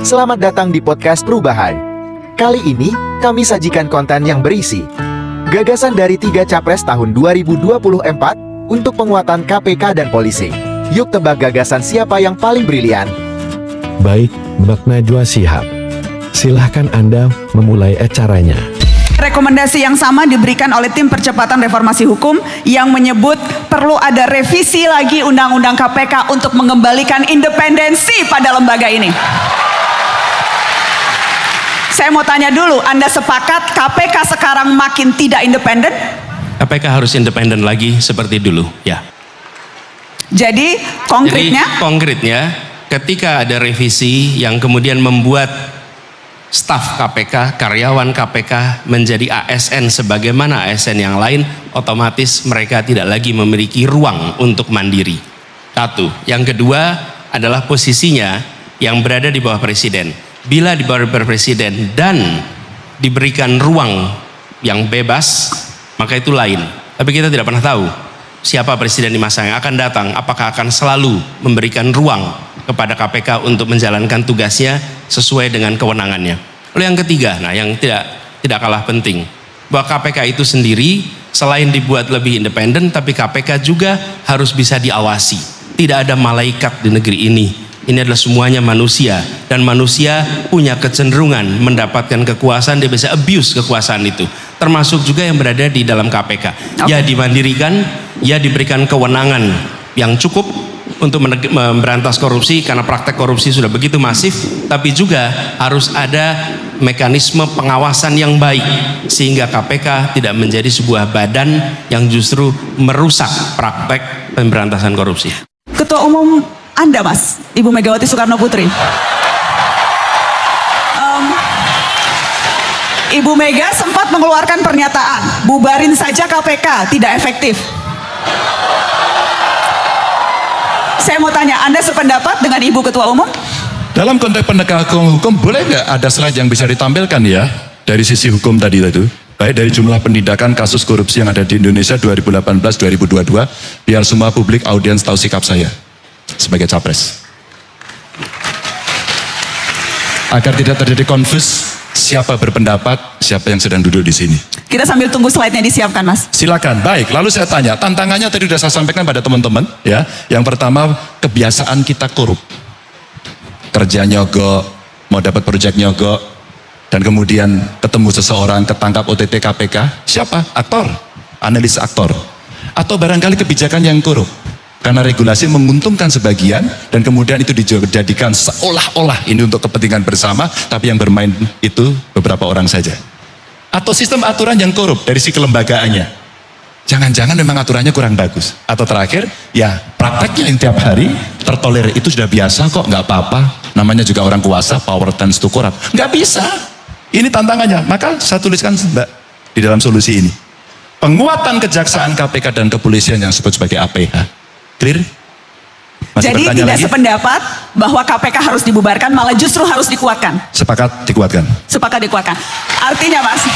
Selamat datang di podcast Perubahan. Kali ini, kami sajikan konten yang berisi gagasan dari 3 capres tahun 2024 untuk penguatan KPK dan polisi. Yuk tebak gagasan siapa yang paling brilian. Baik, Mbak Najwa Shihab. Silahkan Anda memulai acaranya. Rekomendasi yang sama diberikan oleh tim percepatan reformasi hukum yang menyebut perlu ada revisi lagi undang-undang KPK untuk mengembalikan independensi pada lembaga ini. Saya mau tanya dulu, Anda sepakat KPK sekarang makin tidak independen? KPK harus independen lagi seperti dulu, ya. Jadi konkretnya, ketika ada revisi yang kemudian membuat staf KPK, karyawan KPK menjadi ASN sebagaimana ASN yang lain, otomatis mereka tidak lagi memiliki ruang untuk mandiri. Satu. Yang kedua adalah posisinya yang berada di bawah presiden. Bila di bawah presiden dan diberikan ruang yang bebas, maka itu lain. Tapi kita tidak pernah tahu siapa presiden di masa yang akan datang, apakah akan selalu memberikan ruang kepada KPK untuk menjalankan tugasnya sesuai dengan kewenangannya. Lalu yang ketiga, yang tidak kalah penting, bahwa KPK itu sendiri selain dibuat lebih independen, tapi KPK juga harus bisa diawasi. Tidak ada malaikat di negeri ini. Ini adalah semuanya manusia, dan manusia punya kecenderungan mendapatkan kekuasaan, dia bisa abuse kekuasaan itu, termasuk juga yang berada di dalam KPK. Ya dimandirikan, ya diberikan kewenangan yang cukup untuk memberantas korupsi karena praktek korupsi sudah begitu masif, tapi juga harus ada mekanisme pengawasan yang baik sehingga KPK tidak menjadi sebuah badan yang justru merusak praktek pemberantasan korupsi. Ketua Umum Anda, Mas, Ibu Megawati Soekarno Putri. Ibu Mega sempat mengeluarkan pernyataan, bubarin saja KPK, tidak efektif. Saya mau tanya, Anda sependapat dengan Ibu Ketua Umum? Dalam konteks penegakan hukum, boleh nggak ada slide yang bisa ditampilkan ya dari sisi hukum tadi itu? Baik dari jumlah penindakan kasus korupsi yang ada di Indonesia 2018-2022, biar semua publik audiens tahu sikap saya sebagai capres. Agar tidak terjadi konfus siapa berpendapat, siapa yang sedang duduk di sini. Kita sambil tunggu slide-nya disiapkan, Mas. Silakan. Baik, lalu saya tanya, tantangannya tadi sudah saya sampaikan pada teman-teman ya. Yang pertama, kebiasaan kita korup. Kerja nyogok, mau dapat proyek nyogok, dan kemudian ketemu seseorang ketangkap OTT KPK, siapa? Aktor, analis aktor. Atau barangkali kebijakan yang korup. Karena regulasi menguntungkan sebagian dan kemudian itu dijadikan seolah-olah ini untuk kepentingan bersama, tapi yang bermain itu beberapa orang saja. Atau sistem aturan yang korup dari si kelembagaannya. Jangan-jangan memang aturannya kurang bagus. Atau terakhir, ya prakteknya yang tiap hari tertolerir itu sudah biasa kok, nggak apa-apa. Namanya juga orang kuasa, power tends to corrupt. Nggak bisa. Ini tantangannya. Maka saya tuliskan Mbak di dalam solusi ini. Penguatan kejaksaan KPK dan kepolisian yang disebut sebagai APH. Clear? Masih jadi tidak lagi? sependapat bahwa KPK harus dibubarkan, malah justru harus dikuatkan. Sepakat dikuatkan. Sepakat dikuatkan. Artinya, Mas,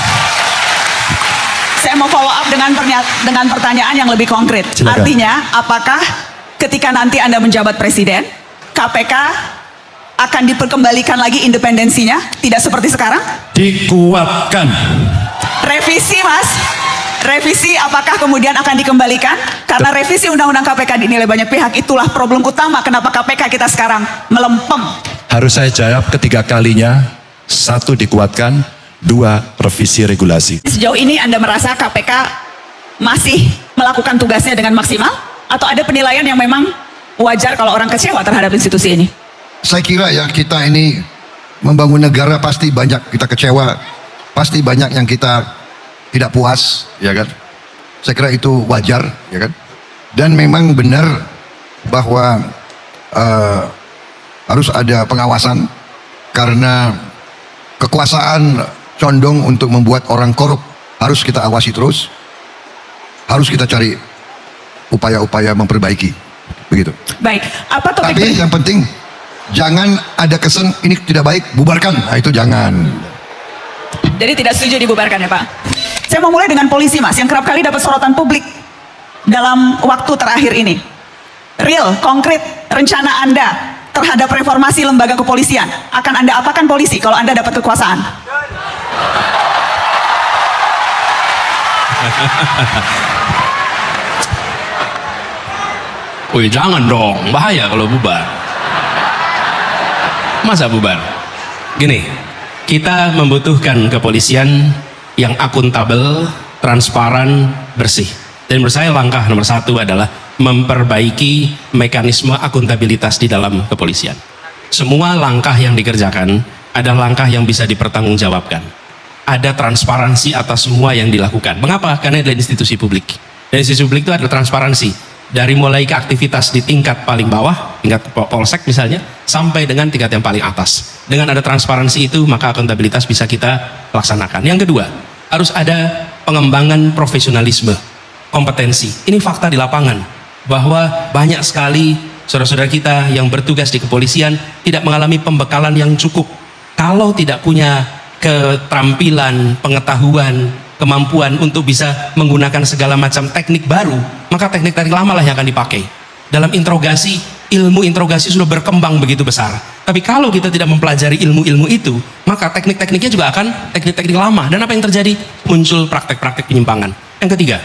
saya mau follow up dengan pertanyaan yang lebih konkret. Silakan. Artinya, apakah ketika nanti Anda menjabat presiden, KPK akan diperkembalikan lagi independensinya, tidak seperti sekarang? Dikuatkan. Revisi, Mas. Revisi apakah kemudian akan dikembalikan? Karena revisi undang-undang KPK dinilai banyak pihak, itulah problem utama kenapa KPK kita sekarang melempem. Harus saya jawab ketiga kalinya. 1, dikuatkan. 2, revisi regulasi. Sejauh ini Anda merasa KPK masih melakukan tugasnya dengan maksimal? Atau ada penilaian yang memang wajar kalau orang kecewa terhadap institusi ini? Saya kira ya, kita ini membangun negara pasti banyak kita kecewa, pasti banyak yang kita tidak puas, ya kan? Saya kira itu wajar, ya kan? Dan memang benar bahwa harus ada pengawasan karena kekuasaan condong untuk membuat orang korup. Harus kita awasi terus, harus kita cari upaya-upaya memperbaiki, begitu. Baik, apa topik? Tapi yang penting jangan ada kesan ini tidak baik, bubarkan. Nah, itu jangan. Jadi tidak setuju dibubarkan ya Pak? Saya mau mulai dengan polisi, Mas, yang kerap kali dapat sorotan publik dalam waktu terakhir ini. Real, konkret, rencana Anda terhadap reformasi lembaga kepolisian? Akan Anda apakan polisi kalau Anda dapat kekuasaan? Wih, jangan dong, bahaya kalau bubar. Masa bubar? Gini, kita membutuhkan kepolisian yang akuntabel, transparan, bersih. Dan menurut saya langkah nomor 1 adalah memperbaiki mekanisme akuntabilitas di dalam kepolisian. Semua langkah yang dikerjakan adalah langkah yang bisa dipertanggungjawabkan. Ada transparansi atas semua yang dilakukan. Mengapa? Karena adalah institusi publik. Dan institusi publik itu ada transparansi. Dari mulai ke aktivitas di tingkat paling bawah, tingkat polsek misalnya, sampai dengan tingkat yang paling atas. Dengan ada transparansi itu, maka akuntabilitas bisa kita laksanakan. Yang kedua, harus ada pengembangan profesionalisme, kompetensi. Ini fakta di lapangan, bahwa banyak sekali saudara-saudara kita yang bertugas di kepolisian tidak mengalami pembekalan yang cukup. Kalau tidak punya keterampilan, pengetahuan, kemampuan untuk bisa menggunakan segala macam teknik baru, maka teknik-teknik lama lah yang akan dipakai. Dalam interogasi, ilmu interogasi sudah berkembang begitu besar. Tapi kalau kita tidak mempelajari ilmu-ilmu itu, maka teknik-tekniknya juga akan teknik-teknik lama. Dan apa yang terjadi? Muncul praktek-praktek penyimpangan. Yang ketiga,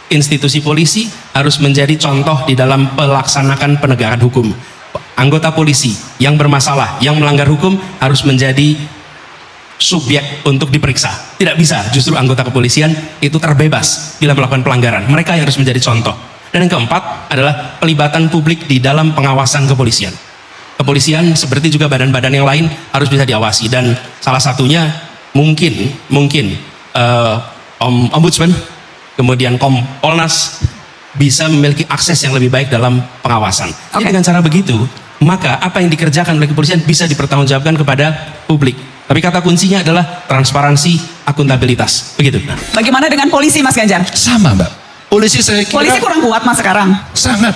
institusi polisi harus menjadi contoh di dalam pelaksanakan penegakan hukum. Anggota polisi yang bermasalah, yang melanggar hukum harus menjadi subjek untuk diperiksa. Tidak bisa justru anggota kepolisian itu terbebas bila melakukan pelanggaran. Mereka yang harus menjadi contoh. Dan yang keempat adalah pelibatan publik di dalam pengawasan kepolisian. Kepolisian seperti juga badan-badan yang lain harus bisa diawasi, dan salah satunya mungkin Ombudsman, kemudian Kompolnas bisa memiliki akses yang lebih baik dalam pengawasan. Jadi dengan cara begitu, maka apa yang dikerjakan oleh kepolisian bisa dipertanggungjawabkan kepada publik. Tapi kata kuncinya adalah transparansi, akuntabilitas. Begitu. Bagaimana dengan polisi, Mas Ganjar? Sama, Mbak. Polisi saya kira Polisi kurang kuat, Mas, sekarang. sangat.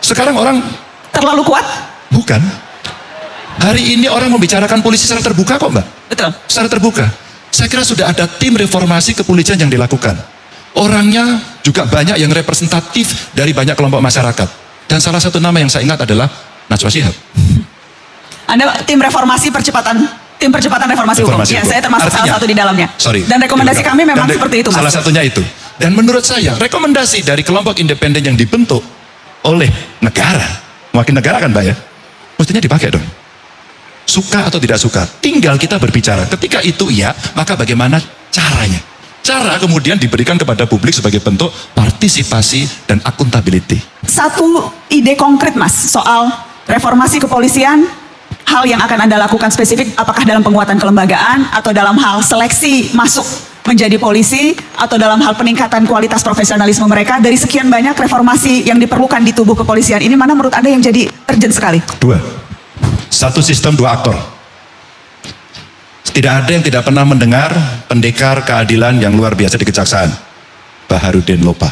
Sekarang orang Terlalu kuat? bukan. Hari ini orang membicarakan polisi secara terbuka kok, Mbak. Betul. Secara terbuka. Saya kira sudah ada tim reformasi kepolisian yang dilakukan. Orangnya juga banyak yang representatif dari banyak kelompok masyarakat. Dan salah satu nama yang saya ingat adalah Najwa Shihab. Anda tim reformasi percepatan reformasi hukum. Ya, saya termasuk salah satu di dalamnya. Dan rekomendasi kami memang seperti itu, Mas. Salah satunya itu. Dan menurut saya, rekomendasi dari kelompok independen yang dibentuk oleh negara, wakil negara kan, Mbak ya, mestinya dipakai dong. Suka atau tidak suka, tinggal kita berbicara. Ketika itu iya, maka bagaimana caranya? Cara kemudian diberikan kepada publik sebagai bentuk partisipasi dan akuntability. Satu ide konkret, Mas, soal reformasi kepolisian, hal yang akan Anda lakukan spesifik, apakah dalam penguatan kelembagaan, atau dalam hal seleksi masuk menjadi polisi, atau dalam hal peningkatan kualitas profesionalisme mereka. Dari sekian banyak reformasi yang diperlukan di tubuh kepolisian ini, mana menurut Anda yang jadi urgent sekali? Dua. Satu sistem, dua aktor. Tidak ada yang tidak pernah mendengar pendekar keadilan yang luar biasa di Kejaksaan, Baharudin Lopa.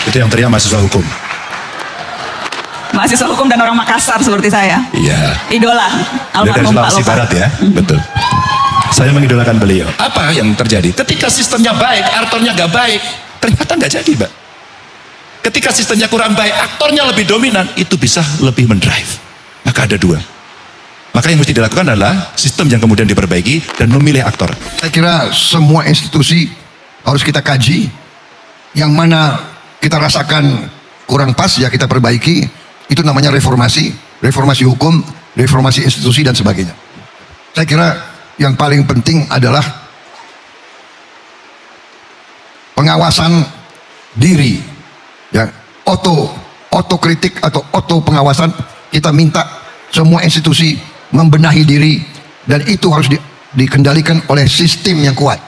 Itu yang teriak mahasiswa hukum. Mahasiswa hukum dan orang Makassar seperti saya. Iya. Idola Dia dari almarhum Pak Sulawesi Lopa. Barat ya, betul. Saya mengidolakan beliau. Apa yang terjadi? Ketika sistemnya baik, aktornya nggak baik, ternyata nggak jadi, Mbak. Ketika sistemnya kurang baik, aktornya lebih dominan, itu bisa lebih mendrive. Maka ada dua. Maka yang mesti dilakukan adalah sistem yang kemudian diperbaiki dan memilih aktor. Saya kira semua institusi harus kita kaji. Yang mana kita rasakan kurang pas, ya kita perbaiki. Itu namanya reformasi hukum, reformasi institusi dan sebagainya. Saya kira yang paling penting adalah pengawasan diri, ya, otokritik atau auto pengawasan. Kita minta semua institusi membenahi diri, dan itu harus dikendalikan oleh sistem yang kuat,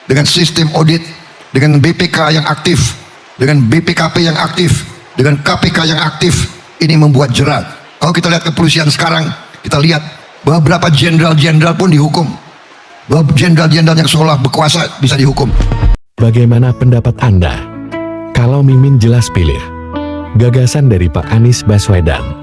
dengan sistem audit, dengan BPK yang aktif, dengan BPKP yang aktif, dengan KPK yang aktif. Ini membuat jerat. Kalau kita lihat kepolisian sekarang, kita lihat beberapa jenderal-jenderal pun dihukum. Beberapa jenderal-jenderal yang seolah berkuasa bisa dihukum. Bagaimana pendapat Anda? Kalau Mimin jelas pilih gagasan dari Pak Anies Baswedan,